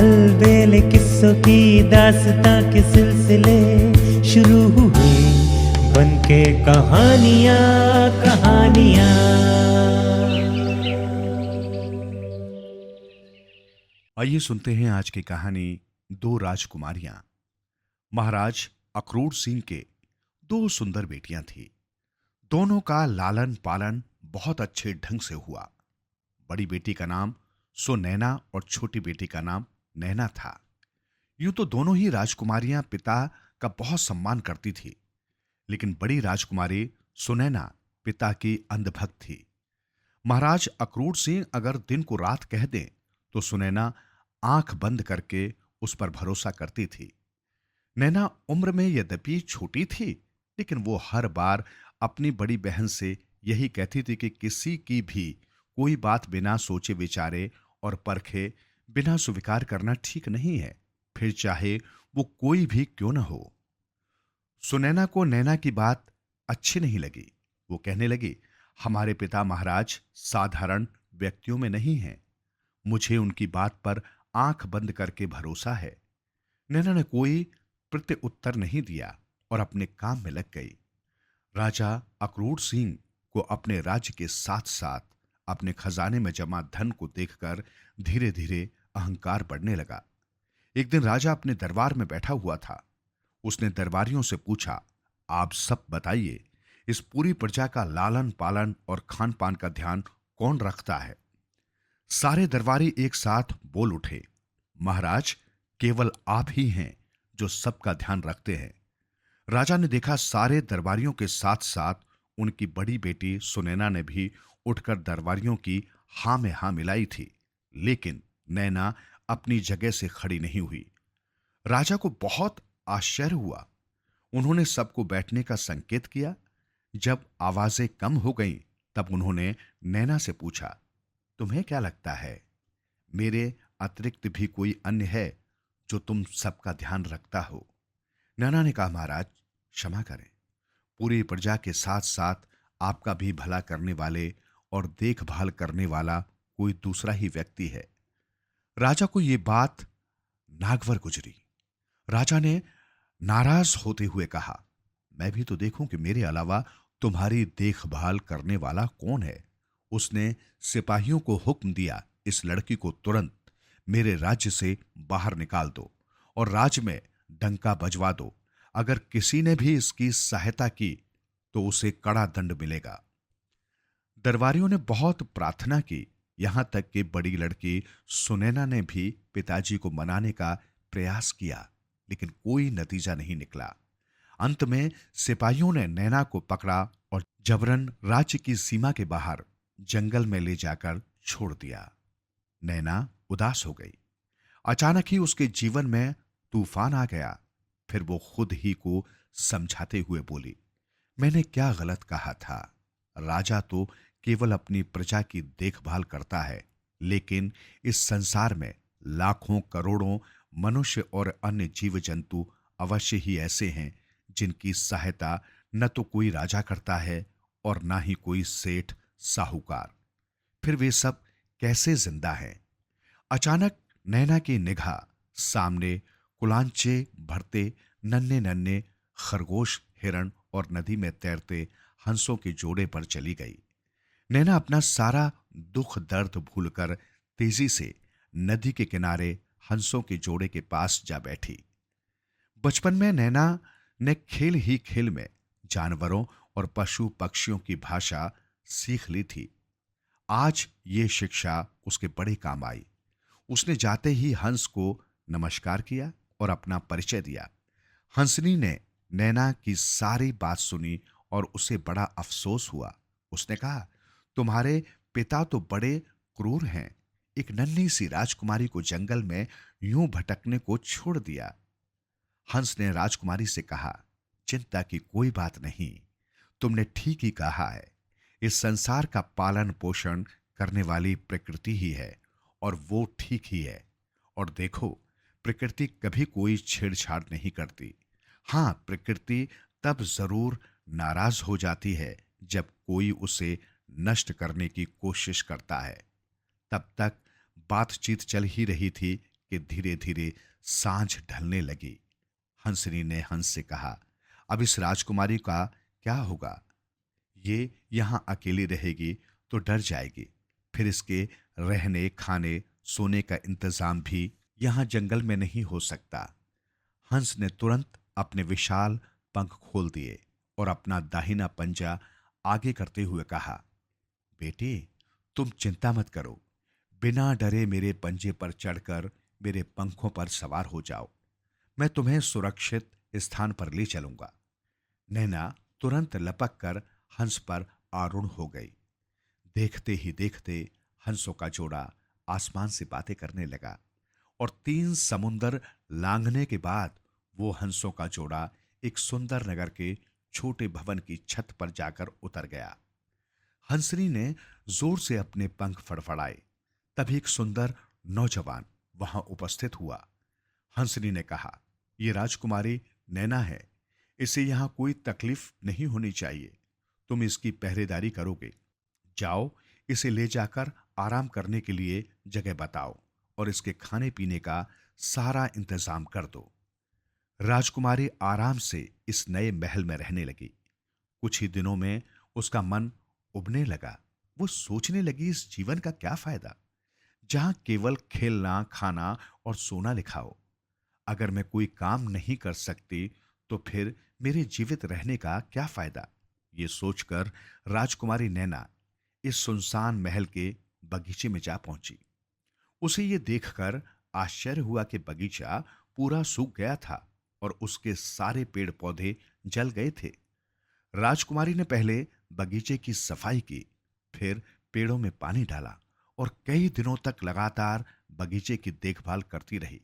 अलबेले किस्सों की दास्तां के सिलसिले शुरू हुए, बनके कहानियां कहानियां। आइए सुनते हैं आज की कहानी दो राजकुमारियां। महाराज अक्रूर सिंह के दो सुंदर बेटियां थी। दोनों का लालन पालन बहुत अच्छे ढंग से हुआ। बड़ी बेटी का नाम सुनैना और छोटी बेटी का नाम नैना था। यूं तो दोनों ही राजकुमारियां पिता का बहुत सम्मान करती थी, लेकिन बड़ी राजकुमारी सुनैना पिता की अंधभक्त थी। महाराज अक्रूर सिंह अगर दिन को रात कह दें तो सुनैना आंख बंद करके उस पर भरोसा करती थी। नैना उम्र में यद्यपि छोटी थी, लेकिन वो हर बार अपनी बड़ी बहन से यही कहती थी कि किसी की भी कोई बात बिना सोचे विचारे और परखे बिना स्वीकार करना ठीक नहीं है, फिर चाहे वो कोई भी क्यों न हो। सुनैना को नैना की बात अच्छी नहीं लगी। वो कहने लगी, हमारे पिता महाराज साधारण व्यक्तियों में नहीं हैं। मुझे उनकी बात पर आंख बंद करके भरोसा है। नैना ने कोई प्रत्युत्तर नहीं दिया और अपने काम में लग गई। राजा अक्रूर सिंह को अपने राज्य के साथ साथ अपने खजाने में जमा धन को देखकर धीरे धीरे अहंकार बढ़ने लगा। एक दिन राजा अपने दरबार में बैठा हुआ था। उसने दरबारियों से पूछा, आप सब बताइए, इस पूरी प्रजा का लालन पालन और खान पान का ध्यान कौन रखता है? सारे दरबारी एक साथ बोल उठे, महाराज केवल आप ही हैं जो सबका ध्यान रखते हैं। राजा ने देखा सारे दरबारियों के साथ साथ उनकी बड़ी बेटी सुनैना ने भी उठकर दरबारियों की हां में हां मिलाई थी, लेकिन नैना अपनी जगह से खड़ी नहीं हुई। राजा को बहुत आश्चर्य हुआ। उन्होंने सबको बैठने का संकेत किया। जब आवाजें कम हो गईं, तब उन्होंने नैना से पूछा, तुम्हें क्या लगता है, मेरे अतिरिक्त भी कोई अन्य है जो तुम सबका ध्यान रखता हो? नैना ने कहा, महाराज क्षमा करें, पूरी प्रजा के साथ साथ आपका भी भला करने वाले और देखभाल करने वाला कोई दूसरा ही व्यक्ति है। राजा को यह बात नागवर गुजरी। राजा ने नाराज होते हुए कहा, मैं भी तो देखूं कि मेरे अलावा तुम्हारी देखभाल करने वाला कौन है। उसने सिपाहियों को हुक्म दिया, इस लड़की को तुरंत मेरे राज्य से बाहर निकाल दो और राज्य में डंका बजवा दो। अगर किसी ने भी इसकी सहायता की तो उसे कड़ा दंड मिलेगा। दरबारियों ने बहुत प्रार्थना की, यहां तक कि बड़ी लड़की सुनैना ने भी पिताजी को मनाने का प्रयास किया, लेकिन कोई नतीजा नहीं निकला। अंत में सिपाहियों ने नैना को पकड़ा और जबरन राज्य की सीमा के बाहर जंगल में ले जाकर छोड़ दिया। नैना उदास हो गई। अचानक ही उसके जीवन में तूफान आ गया। फिर वो खुद ही को समझाते हुए बोली, मैंने क्या गलत कहा था? राजा तो केवल अपनी प्रजा की देखभाल करता है, लेकिन इस संसार में लाखों करोड़ों मनुष्य और अन्य जीव जंतु अवश्य ही ऐसे हैं जिनकी सहायता न तो कोई राजा करता है और ना ही कोई सेठ साहूकार। फिर वे सब कैसे जिंदा हैं? अचानक नैना की निगाह सामने कुलांचे भरते नन्हे नन्हे खरगोश, हिरण और नदी में तैरते हंसों के जोड़े पर चली गई। नैना अपना सारा दुख दर्द भूलकर तेजी से नदी के किनारे हंसों के जोड़े के पास जा बैठी। बचपन में नैना ने खेल ही खेल में जानवरों और पशु पक्षियों की भाषा सीख ली थी। आज ये शिक्षा उसके बड़े काम आई। उसने जाते ही हंस को नमस्कार किया और अपना परिचय दिया। हंसनी ने नैना की सारी बात सुनी और उसे बड़ा अफसोस हुआ। उसने कहा, तुम्हारे पिता तो बड़े क्रूर हैं। एक नन्ही सी राजकुमारी को जंगल में यूं भटकने को छोड़ दिया। हंस ने राजकुमारी से कहा, चिंता की कोई बात नहीं, तुमने ठीक ही कहा है। इस संसार का पालन पोषण करने वाली प्रकृति ही है और वो ठीक ही है। और देखो, प्रकृति कभी कोई छेड़छाड़ नहीं करती। हां, प्रकृति तब जरूर नाराज हो जाती है जब कोई उसे नष्ट करने की कोशिश करता है। तब तक बातचीत चल ही रही थी कि धीरे धीरे सांझ ढलने लगी। हंसनी ने हंस से कहा, अब इस राजकुमारी का क्या होगा? ये यहाँ अकेली रहेगी तो डर जाएगी। फिर इसके रहने, खाने, सोने का इंतजाम भी यहाँ जंगल में नहीं हो सकता। हंस ने तुरंत अपने विशाल पंख खोल दिए और अपना दाहिना पंजा आगे करते हुए कहा, बेटी, तुम चिंता मत करो। बिना डरे मेरे पंजे पर चढ़कर मेरे पंखों पर सवार हो जाओ। मैं तुम्हें सुरक्षित स्थान पर ले चलूंगा। नैना तुरंत लपक कर हंस पर आरूढ़ हो गई। देखते ही देखते हंसों का जोड़ा आसमान से बातें करने लगा और 3 समुंदर लांघने के बाद वो हंसों का जोड़ा एक सुंदर नगर के छोटे भवन की छत पर जाकर उतर गया। हंसनी ने जोर से अपने पंख फड़फड़ाए। तभी एक सुंदर नौजवान वहां उपस्थित हुआ। हंसनी ने कहा, ये राजकुमारी नैना है। इसे यहां कोई तकलीफ नहीं होनी चाहिए। तुम इसकी पहरेदारी करोगे। जाओ, इसे ले जाकर आराम करने के लिए जगह बताओ और इसके खाने पीने का सारा इंतजाम कर दो। राजकुमारी आराम से इस नए महल में रहने लगी। कुछ ही दिनों में उसका मन उबने लगा। वो सोचने लगी, इस जीवन का क्या फायदा जहां केवल खेलना, खाना और सोना लिखा हो। अगर मैं कोई काम नहीं कर सकती तो फिर मेरे जीवित रहने का क्या फायदा? ये सोचकर राजकुमारी नैना इस सुनसान महल के बगीचे में जा पहुंची। उसे ये देखकर आश्चर्य हुआ कि बगीचा पूरा सूख गया था और उसके सारे पेड़ पौधे जल गए थे। राजकुमारी ने पहले बगीचे की सफाई की, फिर पेड़ों में पानी डाला और कई दिनों तक लगातार बगीचे की देखभाल करती रही।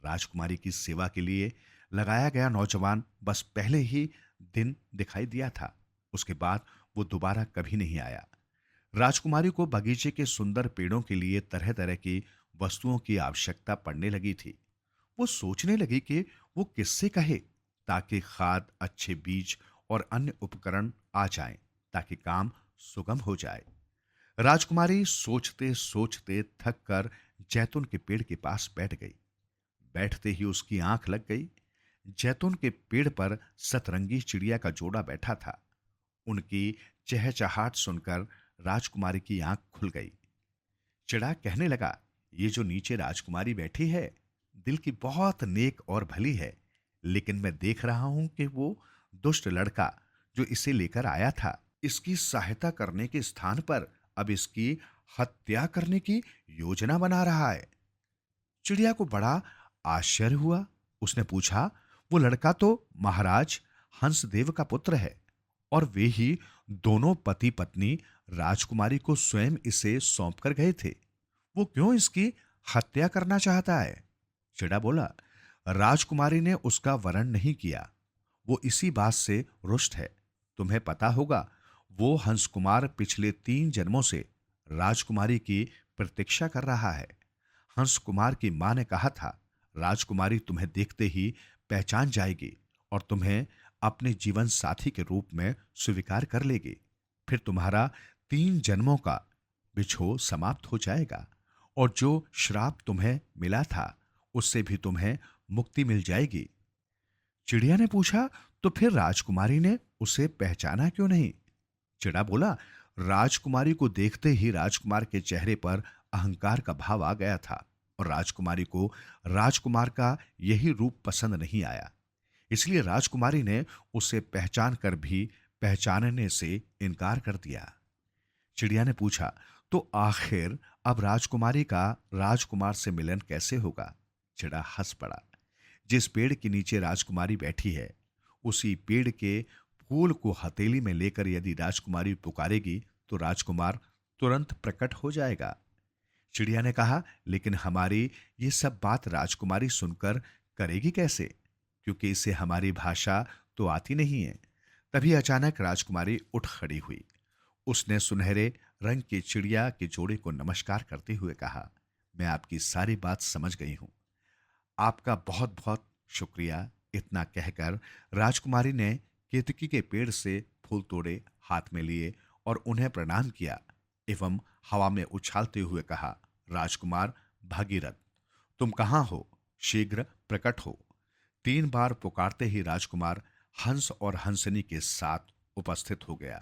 राजकुमारी की सेवा के लिए लगाया गया नौजवान बस पहले ही दिन दिखाई दिया था। उसके बाद वो दोबारा कभी नहीं आया। राजकुमारी को बगीचे के सुंदर पेड़ों के लिए तरह तरह की वस्तुओं की आवश्यकता पड़ने लगी थी। वो सोचने लगी कि वो किससे कहे ताकि खाद, अच्छे बीज और अन्य उपकरण आ जाएं, ताकि काम सुगम हो जाए। राजकुमारी सोचते सोचते थक कर जैतून के पेड़ के पास बैठ गई। बैठते ही उसकी आंख लग गई। जैतून के पेड़ पर सतरंगी चिड़िया का जोड़ा बैठा था। उनकी चहचहाट सुनकर राजकुमारी की आंख खुल गई। चिड़ा कहने लगा, ये जो नीचे राजकुमारी बैठी है, दिल की बहुत नेक और भली है, लेकिन मैं देख रहा हूं कि वो दुष्ट लड़का जो इसे लेकर आया था, इसकी सहायता करने के स्थान पर अब इसकी हत्या करने की योजना बना रहा है। चिड़िया को बड़ा आश्चर्य हुआ। उसने पूछा, वो लड़का तो महाराज हंसदेव का पुत्र है और वे ही दोनों पति पत्नी राजकुमारी को स्वयं इसे सौंप कर गए थे। वो क्यों इसकी हत्या करना चाहता है? चिड़ा बोला, राजकुमारी ने उसका वरण नहीं किया। वो इसी बात से रुष्ट है। तुम्हें पता होगा, वो हंसकुमार पिछले 3 जन्मों से राजकुमारी की प्रतीक्षा कर रहा है। हंसकुमार की मां ने कहा था, राजकुमारी तुम्हें देखते ही पहचान जाएगी और तुम्हें अपने जीवन साथी के रूप में स्वीकार कर लेगी। फिर तुम्हारा 3 जन्मों का बिछोह समाप्त हो जाएगा और जो श्राप तुम्हें मिला था उससे भी तुम्हें मुक्ति मिल जाएगी। चिड़िया ने पूछा, तो फिर राजकुमारी ने उसे पहचाना क्यों नहीं? चिड़ा बोला, राजकुमारी को देखते ही राजकुमार के चेहरे पर अहंकार का भाव आ गया था और राजकुमारी को राजकुमार का यही रूप पसंद नहीं आया। इसलिए राजकुमारी ने उसे पहचान कर भी पहचानने से इनकार कर दिया। चिड़िया ने पूछा, तो आखिर अब राजकुमारी का राजकुमार से मिलन कैसे होगा? चिड़ा हंस पड़ा। जिस पेड़ के नीचे राजकुमारी बैठी है, उसी पेड़ के फूल को हथेली में लेकर यदि राजकुमारी पुकारेगी तो राजकुमार तुरंत प्रकट हो जाएगा। चिड़िया ने कहा, लेकिन हमारी ये सब बात राजकुमारी सुनकर करेगी कैसे? क्योंकि इसे हमारी भाषा तो आती नहीं है। तभी अचानक राजकुमारी उठ खड़ी हुई। उसने सुनहरे रंग की चिड़िया के जोड़े को नमस्कार करते हुए कहा, मैं आपकी सारी बात समझ गई हूं। आपका बहुत बहुत शुक्रिया। इतना कहकर राजकुमारी ने केतकी के पेड़ से फूल तोड़े, हाथ में लिए और उन्हें प्रणाम किया एवं हवा में उछालते हुए कहा, राजकुमार भागीरथ, तुम कहाँ हो? शीघ्र प्रकट हो। 3 बार पुकारते ही राजकुमार हंस और हंसनी के साथ उपस्थित हो गया।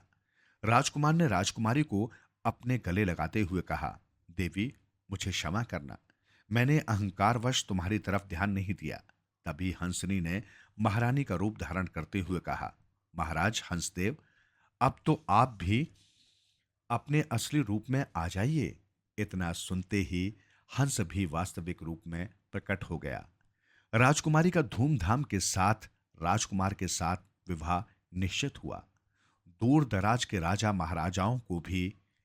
राजकुमार ने राजकुमारी को अपने गले लगाते हुए कहा, देवी, मुझे क्षमा करना, मैंने अहंकारवश तुम्हारी तरफ ध्यान नहीं दिया। तभी हंसनी ने महारानी का रूप धारण करते हुए कहा, महाराज हंसदेव, अब तो आप भी अपने असली रूप में आ जाइए। इतना सुनते ही हंस भी वास्तविक रूप में प्रकट हो गया। राजकुमारी का धूमधाम के साथ राजकुमार के साथ विवाह निश्चित हुआ। दूर दराज के राजा महाराजाओं को भी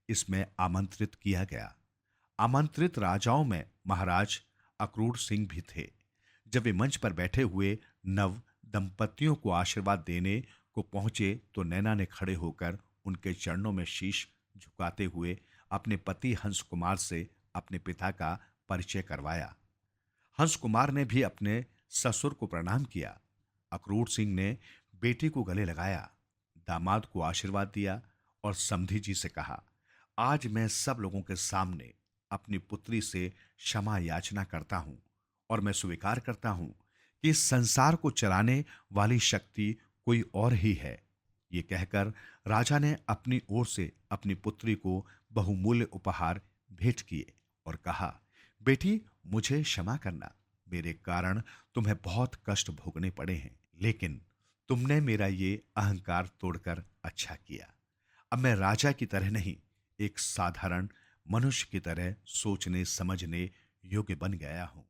इसमें आमंत्रित किया गया। आमंत्रित राजाओं में महाराज अक्रूर सिंह भी थे। जब वे मंच पर बैठे हुए नव दंपतियों को आशीर्वाद देने को पहुंचे तो नैना ने खड़े होकर उनके चरणों में शीश झुकाते हुए अपने पति हंस कुमार से अपने पिता का परिचय करवाया। हंस कुमार ने भी अपने ससुर को प्रणाम किया। अक्रूर सिंह ने बेटी को गले लगाया, दामाद को आशीर्वाद दिया और समधी जी से कहा, आज मैं सब लोगों के सामने अपनी पुत्री से क्षमा याचना करता हूं और मैं स्वीकार करता हूं कि इस संसार को चलाने वाली शक्ति कोई और ही है। ये कहकर राजा ने अपनी ओर से अपनी पुत्री को बहुमूल्य उपहार भेंट किए और कहा, बेटी, मुझे क्षमा करना, मेरे कारण तुम्हें बहुत कष्ट भोगने पड़े हैं, लेकिन तुमने मेरा ये अहंकार तोड़कर अच्छा किया। अब मैं राजा की तरह नहीं, एक साधारण मनुष्य की तरह सोचने समझने योग्य बन गया हूं।